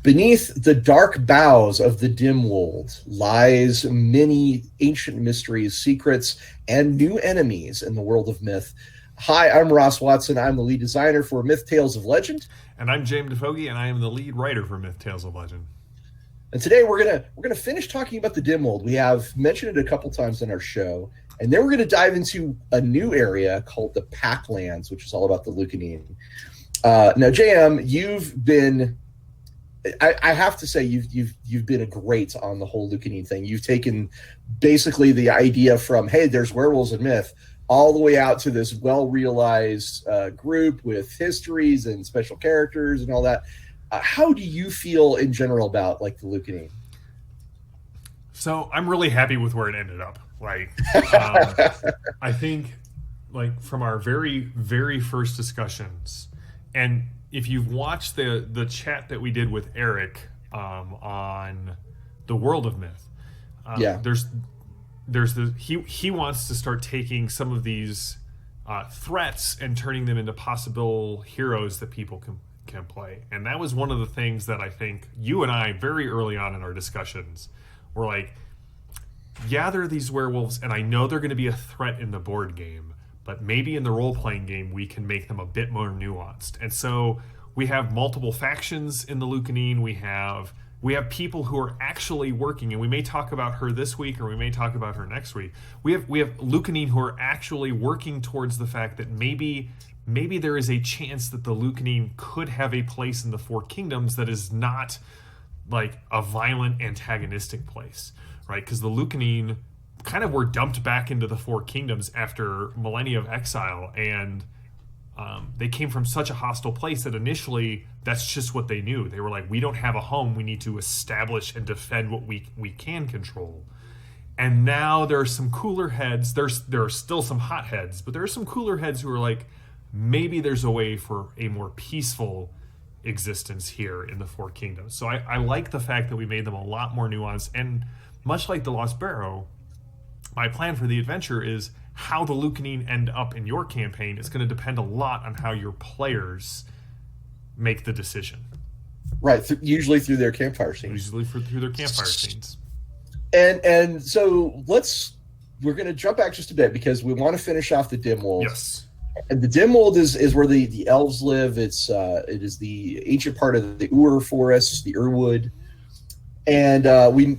Beneath the dark boughs of the dim wold lies many ancient mysteries, secrets, and new enemies in the world of myth. Hi, I'm Ross Watson. I'm the lead designer for Myth Tales of Legend. And I'm James DeFoge, and I am the lead writer for Myth Tales of Legend. And today we're gonna finish talking about the dim wold. We have mentioned it a couple times in our show, and then we're gonna dive into a new area called the Packlands, which is all about the Lucyine. Now, JM, you've been I have to say you've been a great on the whole Lucyine thing. You've taken basically the idea from, hey, there's werewolves in myth, all the way out to this well-realized group with histories and special characters and all that. How do you feel in general about like the Lucyine? So I'm really happy with where it ended up. I think like from our very, very first discussions, and if you've watched the chat that we did with Eric on the World of Myth, he wants to start taking some of these threats and turning them into possible heroes that people can play. And that was one of the things that I think you and I very early on in our discussions were like, yeah, there are these werewolves, and I know they're going to be a threat in the board game, but maybe in the role-playing game we can make them a bit more nuanced. And so we have multiple factions in the Lucyine. We have people who are actually working, and we may talk about her this week or we may talk about her next week. We have Lucyine who are actually working towards the fact that maybe there is a chance that the Lucyine could have a place in the Four Kingdoms that is not like a violent antagonistic place, right? Because the Lucyine kind of were dumped back into the Four Kingdoms after millennia of exile, and they came from such a hostile place that initially that's just what they knew. They were like, we don't have a home, we need to establish and defend what we can control. And now there are some cooler heads, there are still some hot heads, but there are some cooler heads who are like, maybe there's a way for a more peaceful existence here in the Four Kingdoms. So I like the fact that we made them a lot more nuanced, and much like the Lost Barrow, my plan for the adventure is how the Lucyine end up in your campaign is going to depend a lot on how your players make the decision. Right, usually through their campfire scenes. Usually through their campfire scenes. And so we're going to jump back just a bit because we want to finish off the dim wold. Yes. And the dim wold is where the elves live. It is the ancient part of the Ur forest, the Urwood. And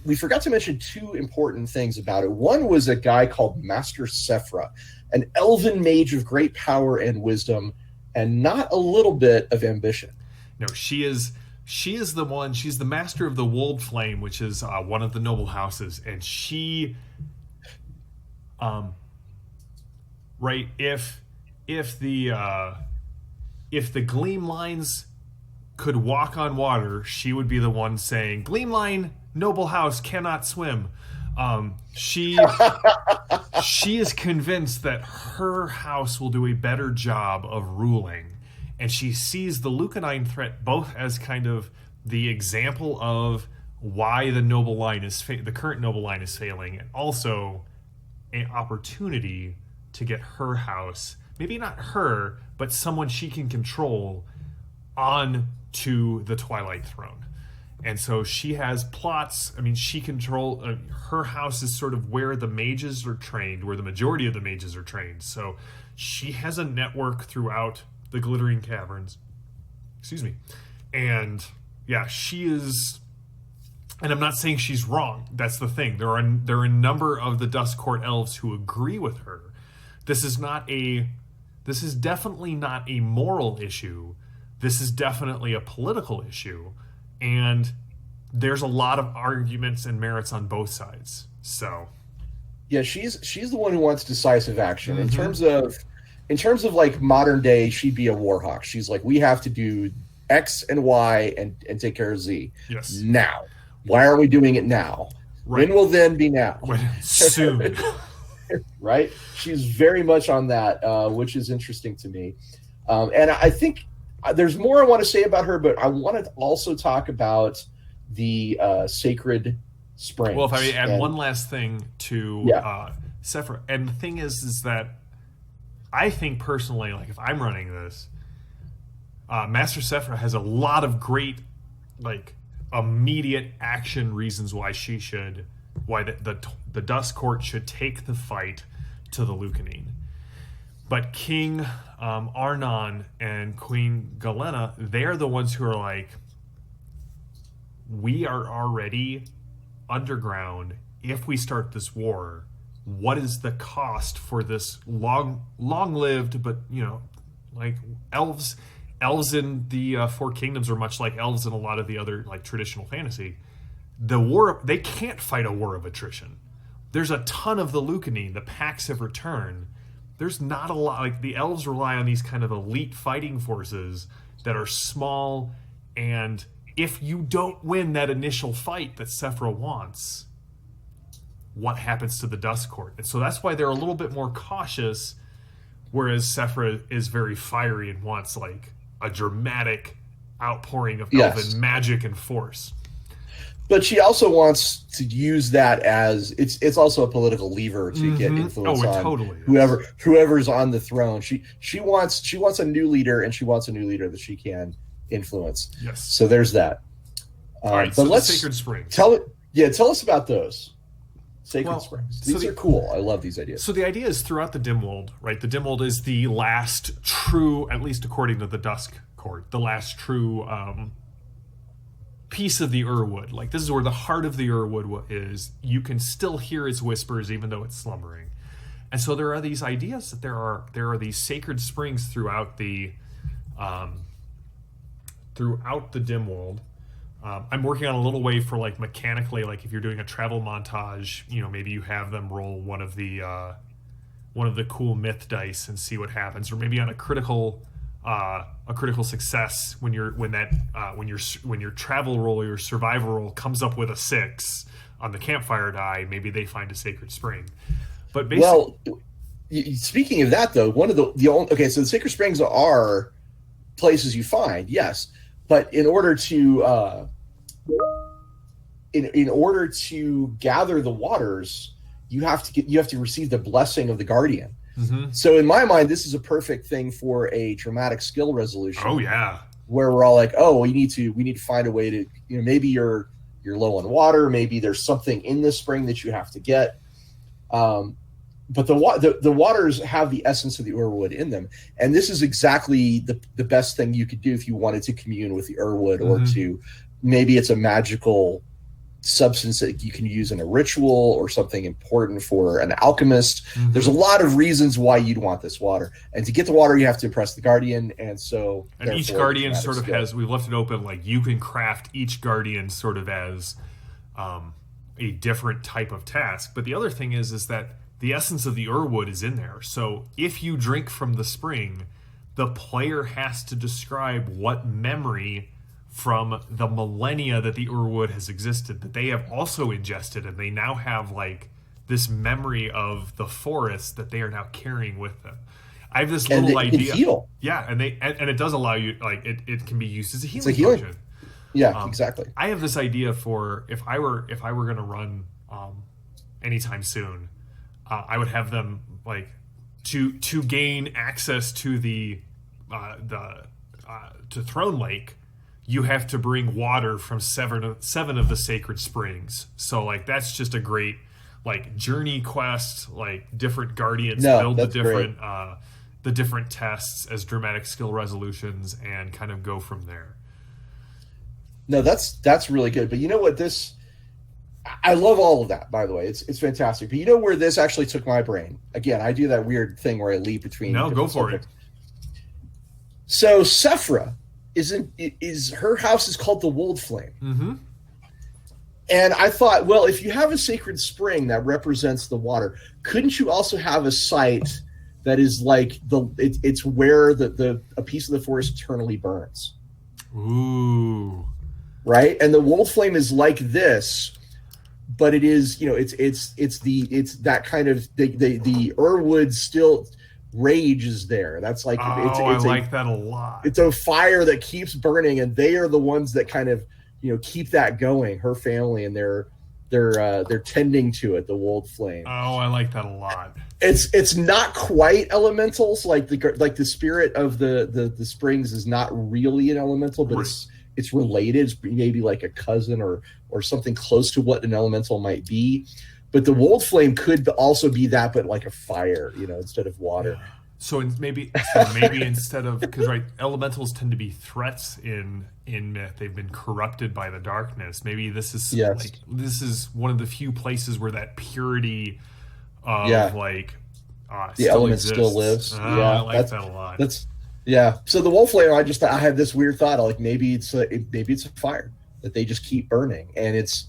we forgot to mention two important things about it. One was a guy called Master Sephirah, an elven mage of great power and wisdom, and not a little bit of ambition. No, she is the one. She's the master of the Wold Flame, which is one of the noble houses, and she, right, if the Gleam Lines could walk on water, she would be the one saying, Gleamline, noble house, cannot swim. She is convinced that her house will do a better job of ruling, and she sees the Lucyine threat both as kind of the example of why the noble line the current noble line is failing, and also an opportunity to get her house, maybe not her, but someone she can control, on to the Twilight Throne. And so she has plots. I mean, her house is sort of where the mages are trained, where the majority of the mages are trained. So she has a network throughout the Glittering Caverns. Excuse me. And yeah, she is, and I'm not saying she's wrong. That's the thing. There are a number of the Dust Court elves who agree with her. This is definitely not a moral issue. This is definitely a political issue, and there's a lot of arguments and merits on both sides. So, yeah, she's the one who wants decisive action. Mm-hmm. In terms of like modern day, she'd be a warhawk. She's like, we have to do X and Y and take care of Z. Yes. Now, why are we doing it now? Right. When will then be now? Soon. Right? She's very much on that, which is interesting to me, and I think. There's more I want to say about her, but I want to also talk about the sacred springs. Well, if I may add one last thing to Sephirah, and the thing is that I think personally, like if I'm running this, Master Sephirah has a lot of great like immediate action reasons why the Dust Court should take the fight to the Lucyine. But King Arnon and Queen Galena, they're the ones who are like, we are already underground. If we start this war, what is the cost for this long-lived, but like elves in the Four Kingdoms are much like elves in a lot of the other like traditional fantasy. They can't fight a war of attrition. There's a ton of the Lucyine. The packs have returned. There's not a lot. Like, the elves rely on these kind of elite fighting forces that are small, and if you don't win that initial fight that Sephirah wants, what happens to the Dust Court? And so that's why they're a little bit more cautious, whereas Sephirah is very fiery and wants like a dramatic outpouring of elven magic and force. But she also wants to use that as it's also a political lever to get influence on totally whoever's on the throne. She wants a new leader, and she wants a new leader that she can influence. Yes. So there's that. All right. But So let's the Sacred Springs. Tell us about those Sacred Springs. These are cool. I love these ideas. So the idea is throughout the Dimwold, right? The Dimwold is the last true, at least according to the Dusk Court, the last true piece of the Urwood. Like, this is where the heart of the Urwood is. You can still hear its whispers even though it's slumbering. And so there are these ideas that there are these sacred springs throughout the Dimwold. I'm working on a little way for, like, mechanically, like if you're doing a travel montage, maybe you have them roll one of the cool myth dice and see what happens, or maybe on a critical success when your travel roll, your survival roll comes up with a 6 on the Campfire die, maybe they find a sacred spring. But basically, speaking of that, though, one of the only so the sacred springs are places you find, yes, but in order to in order to gather the waters, you have to receive the blessing of the guardian. Mm-hmm. So in my mind, this is a perfect thing for a dramatic skill resolution. Oh yeah, where we're all like, oh, we need to find a way to, maybe you're low on water, maybe there's something in the spring that you have to get. But the waters have the essence of the Urwood in them, and this is exactly the best thing you could do if you wanted to commune with the Urwood, or to maybe it's a magical substance that you can use in a ritual or something important for an alchemist. There's a lot of reasons why you'd want this water, and to get the water you have to impress the guardian, and each guardian sort of has, we've left it open, like you can craft each guardian sort of as a different type of task. But the other thing is that the essence of the Urwood is in there. So if you drink from the spring, the player has to describe what memory from the millennia that the Urwood has existed that they have also ingested, and they now have like this memory of the forest that they are now carrying with them. I have this little idea. Heal. Yeah, and it does allow you, like, it can be used as a healing potion. Yeah, exactly. I have this idea for if I were going to run anytime soon, I would have them like to gain access to the to Throne Lake. You have to bring water from seven of the sacred springs. So like that's just a great like journey quest. Like different guardians build the different tests as dramatic skill resolutions and kind of go from there. No, that's really good. But you know what, I love all of that, by the way. It's fantastic. But you know where this actually took my brain? Again, I do that weird thing where I leap between. No, go for it. So Sephirah is her house is called the Wold Flame. Mm-hmm. And I thought, well, if you have a sacred spring that represents the water, couldn't you also have a site that is like it's where a piece of the forest eternally burns? Ooh. Right? And the Wold Flame is like this, but it is, it's that kind of the Urwood still rage is there. That's like I like that a lot. It's a fire that keeps burning, and they are the ones that kind of keep that going. Her family, and they're tending to it. The Wold Flame. Oh, I like that a lot. It's not quite elementals, like the spirit of the springs is not really an elemental, but it's related. It's maybe like a cousin or something close to what an elemental might be. But the wold flame could also be that, but like a fire, instead of water. Yeah. So maybe instead of, because elementals tend to be threats in myth. They've been corrupted by the darkness. Maybe this is this is one of the few places where that purity of the element still lives. I like that a lot. So the wolf flame, I had this weird thought, like maybe it's a fire that they just keep burning, and it's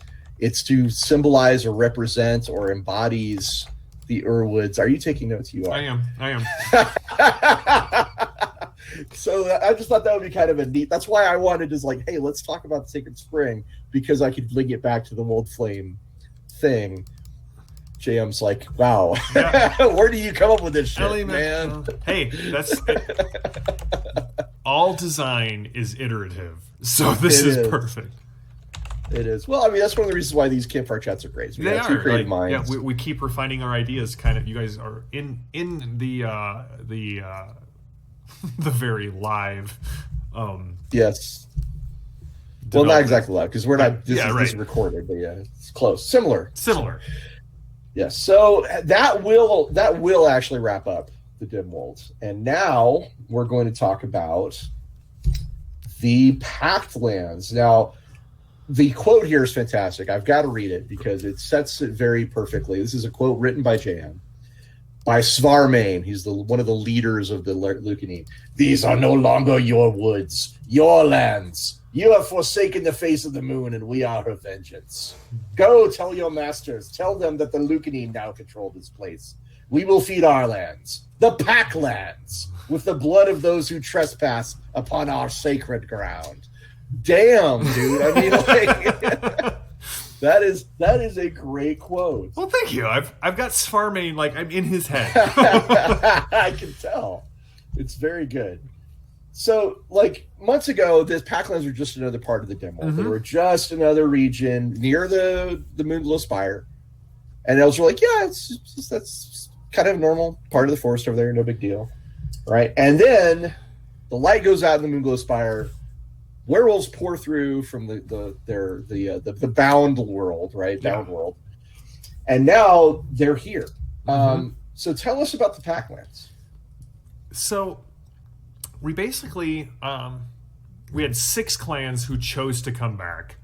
to symbolize or represent or embodies the Urwoods. Are you taking notes? You are. I am. So I just thought that would be kind of a neat. That's why I wanted is like, hey, let's talk about the Sacred Spring, because I could link it back to the Wold Flame thing. JM's like, wow, where do you come up with this shit, man? Hey, that's all design is iterative, so this is perfect. It is. Well, I mean, that's one of the reasons why these campfire chats are great. So they are two creative minds. Yeah, we keep refining our ideas. Kind of, you guys are in the the very live. Yes. Well, not exactly live, because we're not. This is recorded, but yeah, it's close, similar. Yes. So that will actually wrap up the Dimwolds, and now we're going to talk about the Pact Lands. Now, the quote here is fantastic. I've got to read it because it sets it very perfectly. This is a quote written by JM, by Svarman. He's one of the leaders of the Lucyine. These are no longer your woods, your lands. You have forsaken the face of the moon, and we are her vengeance. Go tell your masters. Tell them that the Lucyine now control this place. We will feed our lands, the Pack Lands, with the blood of those who trespass upon our sacred ground. Damn, dude. I mean, like, that is a great quote. Well, thank you. I've got Svarman, like, I'm in his head. I can tell. It's very good. So, like, months ago, the Packlands were just another part of the Dimwolf. Mm-hmm. They were just another region near the Moonglow Spire. And elves were like, yeah, that's kind of a normal part of the forest over there, no big deal. Right? And then the light goes out in the Moonglow Spire. Werewolves pour through from the bound world, right? Bound world. And now they're here. Mm-hmm. So tell us about the Packlands. So we basically we had 6 clans who chose to come back.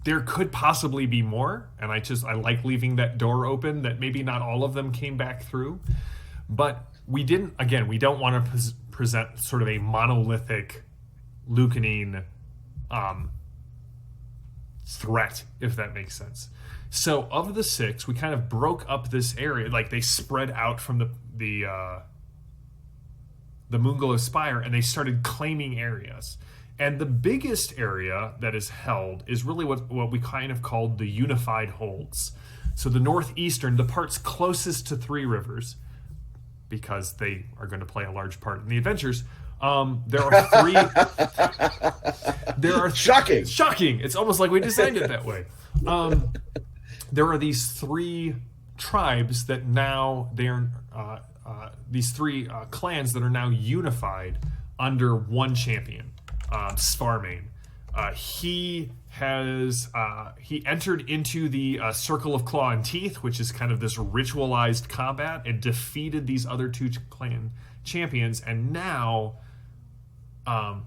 There could possibly be more, and I like leaving that door open that maybe not all of them came back through. But we don't want to present sort of a monolithic Lucyine threat, if that makes sense. So of the 6, we kind of broke up this area, like they spread out from the Moonglow Spire, and they started claiming areas. And the biggest area that is held is really what we kind of called the Unified Holds. So the northeastern, the parts closest to Three Rivers, because they are going to play a large part in the adventures. There are 3. Shocking. It's almost like we designed it that way. There are these 3 tribes that now these 3 clans that are now unified under one champion, Svarman. He entered into the Circle of Claw and Teeth, which is kind of this ritualized combat, and defeated these other 2 clan champions, and now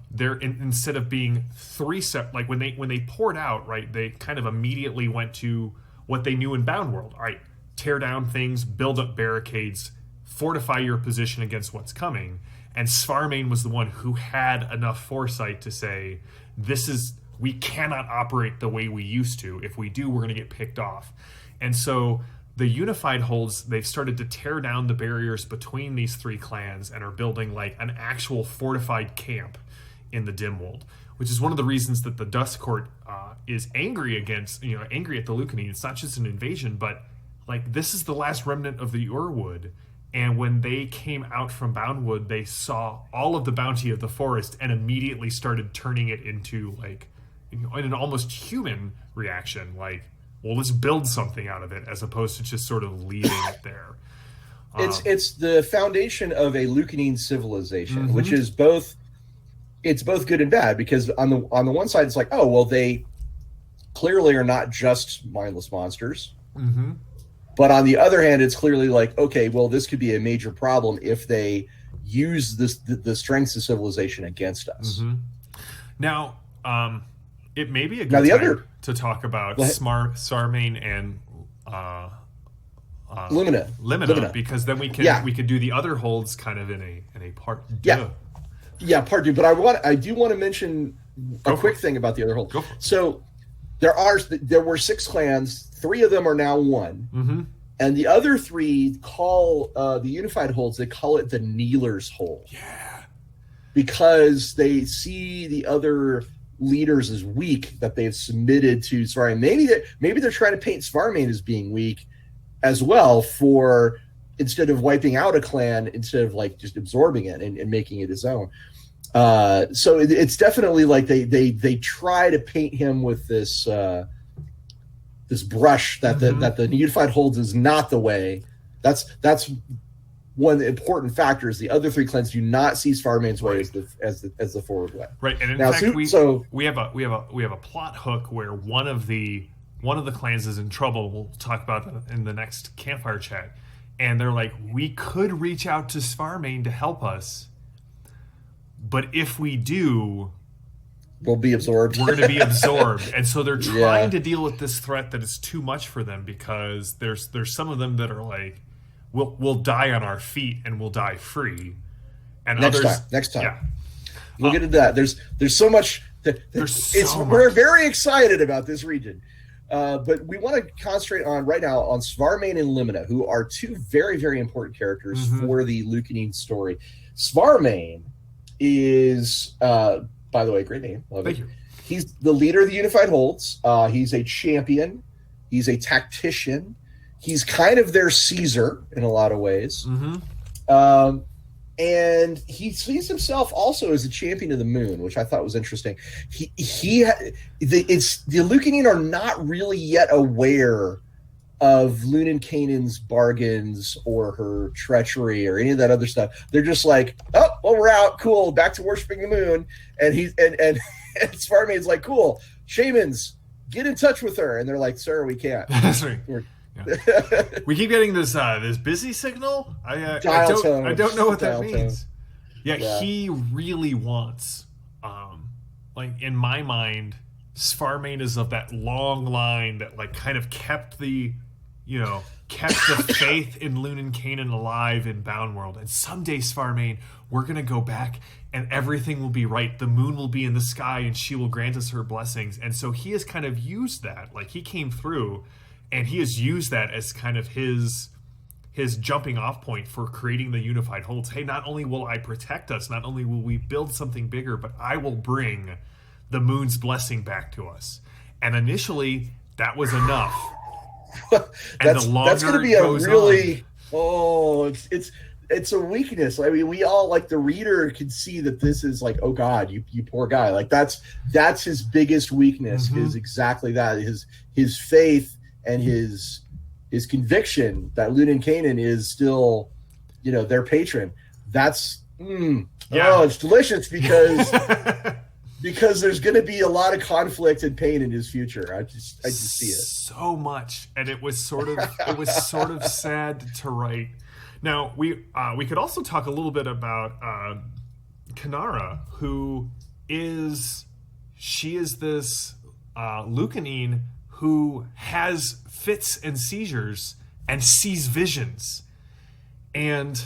they're instead of being 3 like when they poured out, right, they kind of immediately went to what they knew in Bound World. All right, tear down things, build up barricades, fortify your position against what's coming. And Svarman was the one who had enough foresight to say, we cannot operate the way we used to. If we do, we're going to get picked off. And so the Unified Holds, they've started to tear down the barriers between these 3 clans and are building like an actual fortified camp in the Dimwolf, which is one of the reasons that the Dust Court is angry at the Lucyine. It's not just an invasion, but like this is the last remnant of the Urwood. And when they came out from Boundwood, they saw all of the bounty of the forest and immediately started turning it into like in an almost human reaction, like, well, let's build something out of it, as opposed to just sort of leaving it there. It's the foundation of a Lucyine civilization, mm-hmm. which is both it's both good and bad, because on the one side it's like, oh well, they clearly are not just mindless monsters. Mm-hmm. But on the other hand, it's clearly like, okay, well, this could be a major problem if they use the strengths of civilization against us. Mm-hmm. Now, it may be a good time to talk about Svarman and Limina, because then we could do the other holds kind of in a part two. Yeah, part two. But I do want to mention a quick thing about the other hold. So there were 6 clans. 3 of them are now 1. Mm-hmm. And the other 3 call the unified holds, they call it the Kneeler's Hold. Yeah. Because they see the other leaders as weak that they've submitted to Svarman. Maybe they're trying to paint Svarman as being weak as well, for instead of wiping out a clan, instead of like just absorbing it and making it his own. So it's definitely like they try to paint him with this this brush that the unified holds is not the way. That's one important factor, is the other 3 clans do not see Svarman's way as the forward way. Right, and in fact, we have a plot hook where one of the clans is in trouble. We'll talk about that in the next campfire chat. And they're like, we could reach out to Svarman to help us, but if we do, we'll be absorbed. We're going to be absorbed. And so they're trying to deal with this threat that is too much for them, because there's some of them that are like, we'll die on our feet and we'll die free. And next time. Yeah. We'll get into that. There's so much. We're very excited about this region. But we want to concentrate on right now on Svarman and Limina, who are 2 very, very important characters for the Lucyine story. Svarman is, by the way, great name. Love Thank it. you. He's the leader of the Unified Holds. He's a champion. He's a tactician. He's kind of their Caesar in a lot of ways. Mm-hmm. And he sees himself also as a champion of the moon, which I thought was interesting. The Lucyine are not really yet aware of Lunan-Canaan's bargains or her treachery or any of that other stuff. They're just like, oh, well, we're out, cool, back to worshiping the moon. And and Svarman's like, cool, shamans, get in touch with her. And they're like, sir, we can't. That's right. Yeah. We keep getting this busy signal. I don't know what that means. Yeah, he really wants, like in my mind, Svarman is of that long line that like kind of kept the faith in Lunan-Canaan alive in Bound World. And someday, Svarman, we're gonna go back and everything will be right. The moon will be in the sky and she will grant us her blessings. And so he has kind of used that. Like he came through. And he has used that as kind of his jumping off point for creating the unified holds. Hey, not only will I protect us, not only will we build something bigger, but I will bring the moon's blessing back to us. And initially, that was enough. That's going to be a really it's a weakness. I mean, we all, like, the reader can see that this is like, oh God, you poor guy. Like that's his biggest weakness, is exactly that, his faith and his conviction that Lunan-Canaan is still, their patron. That's it's delicious because because there's going to be a lot of conflict and pain in his future. I just see it so much, and it was sort of sad to write. Now we could also talk a little bit about Canary, who is this Lucyine who has fits and seizures and sees visions. And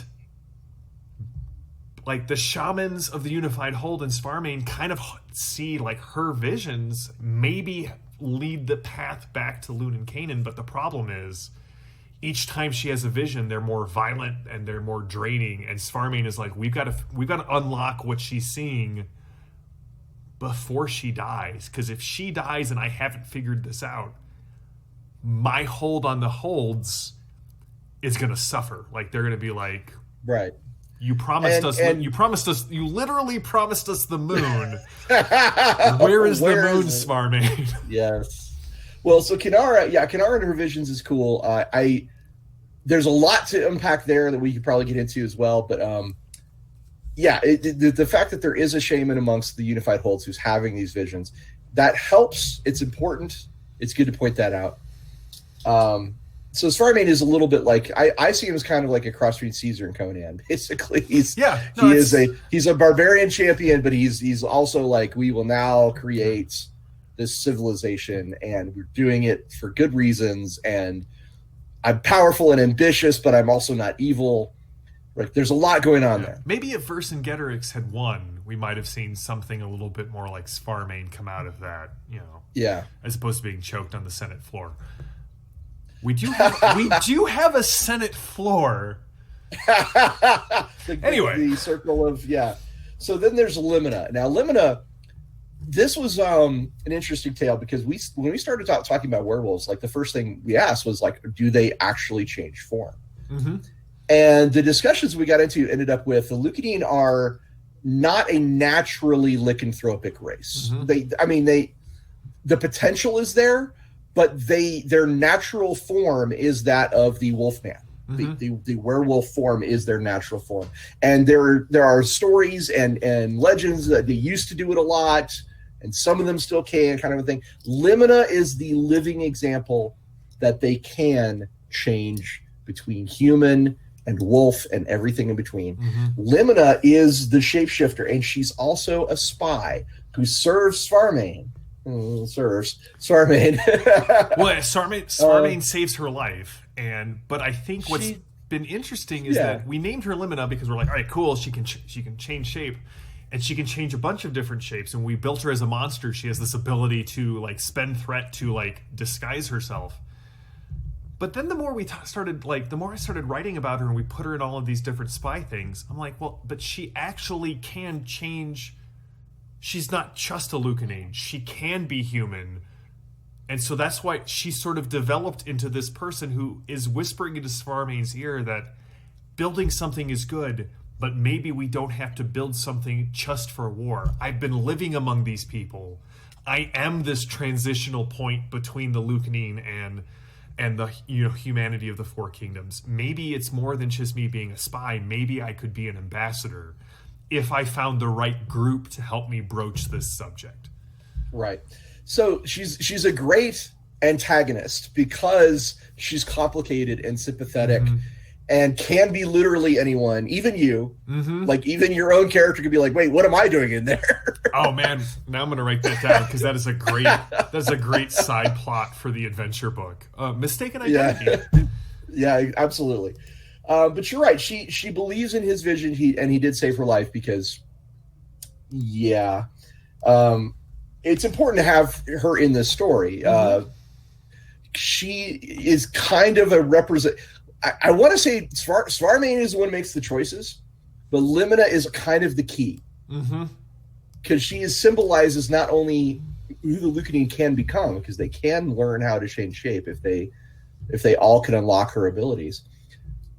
like the shamans of the Unified Hold and Svarman kind of see like her visions maybe lead the path back to Lunan-Canaan, but the problem is each time she has a vision, they're more violent and they're more draining. And Svarman is like, we've got to unlock what she's seeing before she dies, because if she dies and I haven't figured this out, my hold on the holds is going to suffer. Like they're going to be like, right, you literally promised us the moon. Where is the moon, Svarman? Yes. Well, so Canary and her visions is cool. There's a lot to unpack there that we could probably get into as well, but yeah, the fact that there is a shaman amongst the unified holds who's having these visions, that helps. It's important. It's good to point that out. So Svarman is a little bit like, I see him as kind of like a cross between Caesar and Conan. Basically, he's a barbarian champion, but he's also like, we will now create this civilization, and we're doing it for good reasons, and I'm powerful and ambitious, but I'm also not evil. Like, there's a lot going on there. Maybe if Vercingetorix had won, we might have seen something a little bit more like Svarman come out of that, Yeah. as opposed to being choked on the Senate floor. We do have a Senate floor. Anyway, the circle of So then there's Limina. Now Limina, this was an interesting tale, because when we started talking about werewolves, like the first thing we asked was like, do they actually change form? Mm-hmm. And the discussions we got into ended up with the Lucyine are not a naturally lycanthropic race. Mm-hmm. The potential is there, but their natural form is that of the wolfman. Mm-hmm. The werewolf form is their natural form. And there are stories and legends that they used to do it a lot, and some of them still can, kind of a thing. Limina is the living example that they can change between human and wolf and everything in between. Mm-hmm. Limina is the shapeshifter, and she's also a spy who serves Svarman. Svarman. Well, Svarman saves her life, but I think what's been interesting is that we named her Limina because we're like, all right, cool, she can change shape, and she can change a bunch of different shapes. And we built her as a monster. She has this ability to like spend threat to like disguise herself. But then the more I started writing about her and we put her in all of these different spy things, I'm like, well, but she actually can change. She's not just a Lucyine. She can be human. And so that's why she sort of developed into this person who is whispering into Svarman's ear that building something is good, but maybe we don't have to build something just for war. I've been living among these people. I am this transitional point between the Lucyine and the humanity of the Four Kingdoms. Maybe it's more than just me being a spy. Maybe I could be an ambassador if I found the right group to help me broach this subject. Right. So she's a great antagonist because she's complicated and sympathetic, mm-hmm. and can be literally anyone, even you. Mm-hmm. Like, even your own character could be like, wait, what am I doing in there? Oh man, now I'm going to write that down, because that is a great side plot for the adventure book. Mistaken identity. Yeah, absolutely. But you're right. She believes in his vision. He did save her life because, it's important to have her in this story. Mm-hmm. She is kind of a represent. I want to say Svarman is the one who makes the choices, but Limina is kind of the key. Mm-hmm. Because she symbolizes not only who the Lucyine can become, because they can learn how to change shape if they all can unlock her abilities,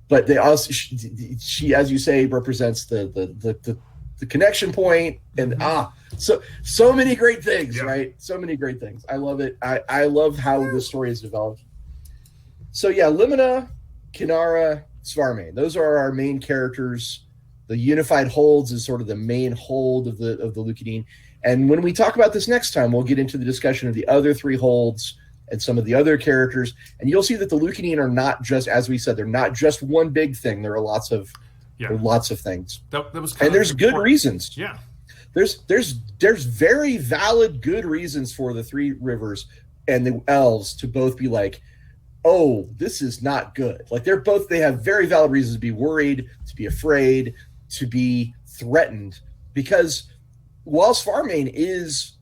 but they also she, as you say, represents the connection point, and so many great things, right? So many great things. I love it. I love how this story is developed. So Limina, Canary, Svarman. Those are our main characters. The unified holds is sort of the main hold of the Lucyine. And when we talk about this next time, we'll get into the discussion of the other three holds and some of the other characters. And you'll see that the Lucyine are not just, as we said, they're not just one big thing. There are lots of things. That was and there's good reasons. Yeah. There's very valid good reasons for the Three Rivers and the elves to both be like, oh, this is not good. Like, they have very valid reasons to be worried, to be afraid, to be threatened, because while Svarman is,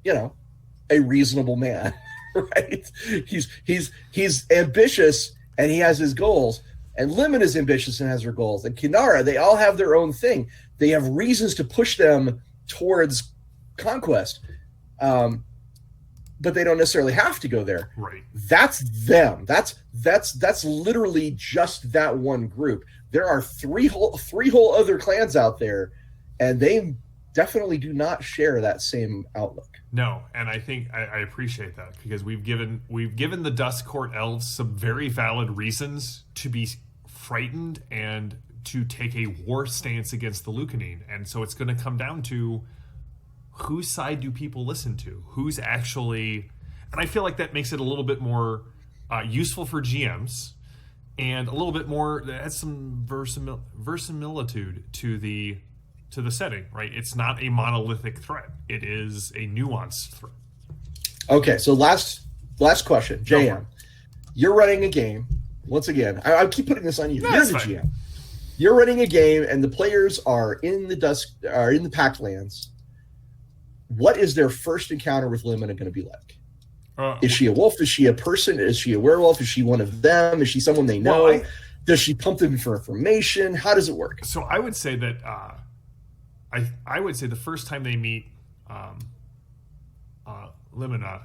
a reasonable man, right? He's ambitious and he has his goals, and Limina is ambitious and has her goals, and Canary, they all have their own thing. They have reasons to push them towards conquest, but they don't necessarily have to go there. Right. That's them. That's literally just that one group. There are three whole other clans out there, and they definitely do not share that same outlook. No, and I think I appreciate that, because we've given the Dusk Court elves some very valid reasons to be frightened and to take a war stance against the Lucyine. And so it's going to come down to whose side do people listen to? Who's actually... And I feel like that makes it a little bit more useful for GMs, and a little bit more, that adds some verisimilitude to the setting, right? It's not a monolithic threat. It is a nuanced threat. Okay, so last question. JM, you're running a game. Once again, I keep putting this on you. No, You're the fine. GM. You're running a game, and the players are in the Packed Lands. What is their first encounter with Limina going to be like? Is she a wolf? Is she a person? Is she a werewolf? Is she one of them? Is she someone they know? Well, Does she pump them for information? How does it work? So I would say that I would say the first time they meet Limina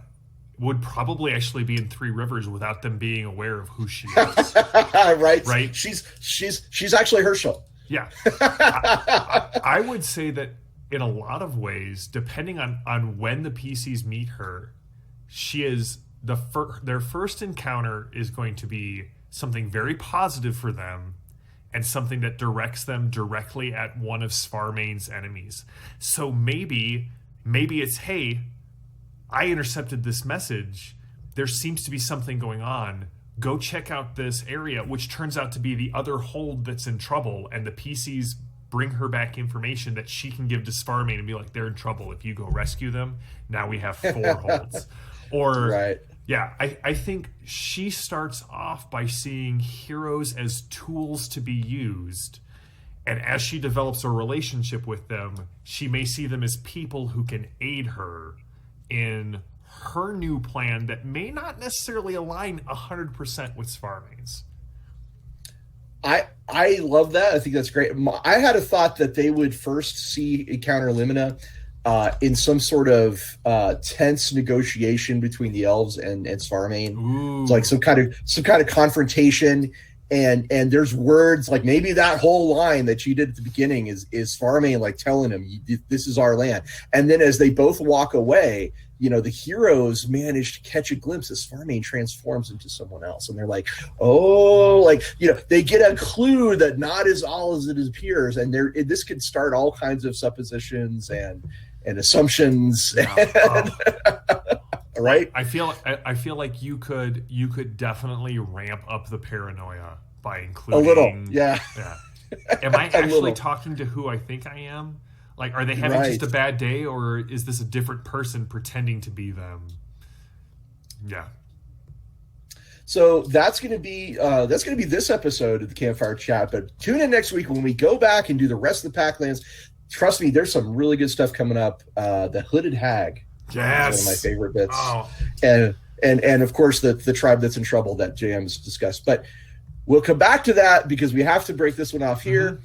would probably actually be in Three Rivers without them being aware of who she is. Right. She's actually Herschel. Yeah. I would say that in a lot of ways, depending on when the PCs meet her, she is their first encounter is going to be something very positive for them, and something that directs them directly at one of Svarman's enemies. So maybe it's, hey, I intercepted this message. There seems to be something going on. Go check out this area, which turns out to be the other hold that's in trouble, and the PCs bring her back information that she can give to Svarman and be like, they're in trouble. If you go rescue them, now we have 4 holds. Or, right. Yeah, I think she starts off by seeing heroes as tools to be used. And as she develops a relationship with them, she may see them as people who can aid her in her new plan that may not necessarily align 100% with Svarman's. I love that. I think that's great. I had a thought that they would first encounter Limina in some sort of tense negotiation between the elves and Svarman. It's like some kind of confrontation, and there's words like maybe that whole line that you did at the beginning is Svarman like telling him, this is our land. And then as they both walk away, the heroes manage to catch a glimpse as Svarman transforms into someone else, and they're like, they get a clue that not is all as it appears, and this could start all kinds of suppositions and assumptions. Yeah. Right? I feel like you could definitely ramp up the paranoia by including a little. Yeah. Am I actually talking to who I think I am? Like, are they having just a bad day, or is this a different person pretending to be them? Yeah. So that's going to be this episode of the Campfire Chat. But tune in next week when we go back and do the rest of the Packlands. Trust me, there's some really good stuff coming up. The Hooded Hag, yes, is one of my favorite bits, oh. and of course the tribe that's in trouble that JM's discussed. But we'll come back to that because we have to break this one off here. Mm-hmm.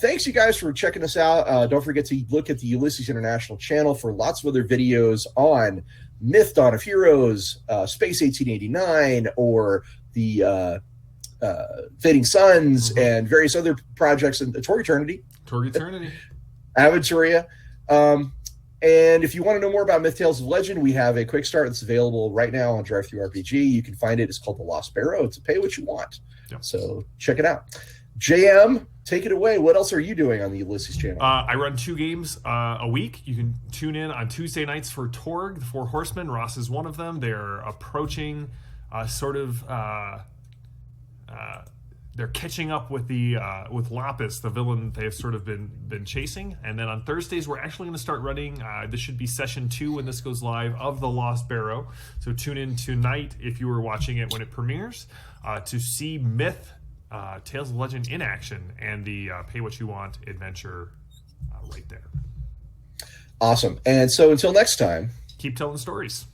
Thanks, you guys, for checking us out. Don't forget to look at the Ulysses International channel for lots of other videos on Myth, Dawn of Heroes, Space 1889, or the Fading Suns, and various other projects in Torg Eternity. Aventuria. And if you want to know more about Myth Tales of Legend, we have a quick start that's available right now on DriveThruRPG. You can find it. It's called the Lost Barrow. It's a pay what you want. Yep. So check it out. JM, take it away. What else are you doing on the Ulysses channel? I run 2 games a week. You can tune in on Tuesday nights for Torg, the 4 Horsemen. Ross is one of them. They're approaching they're catching up with with Lapis, the villain they have sort of been chasing. And then on Thursdays, we're actually going to start running. This should be session 2 when this goes live of the Lost Barrow. So tune in tonight if you were watching it when it premieres to see Myth, Tales of Legend in action, and the pay what you want adventure right there. Awesome. And so until next time, keep telling stories.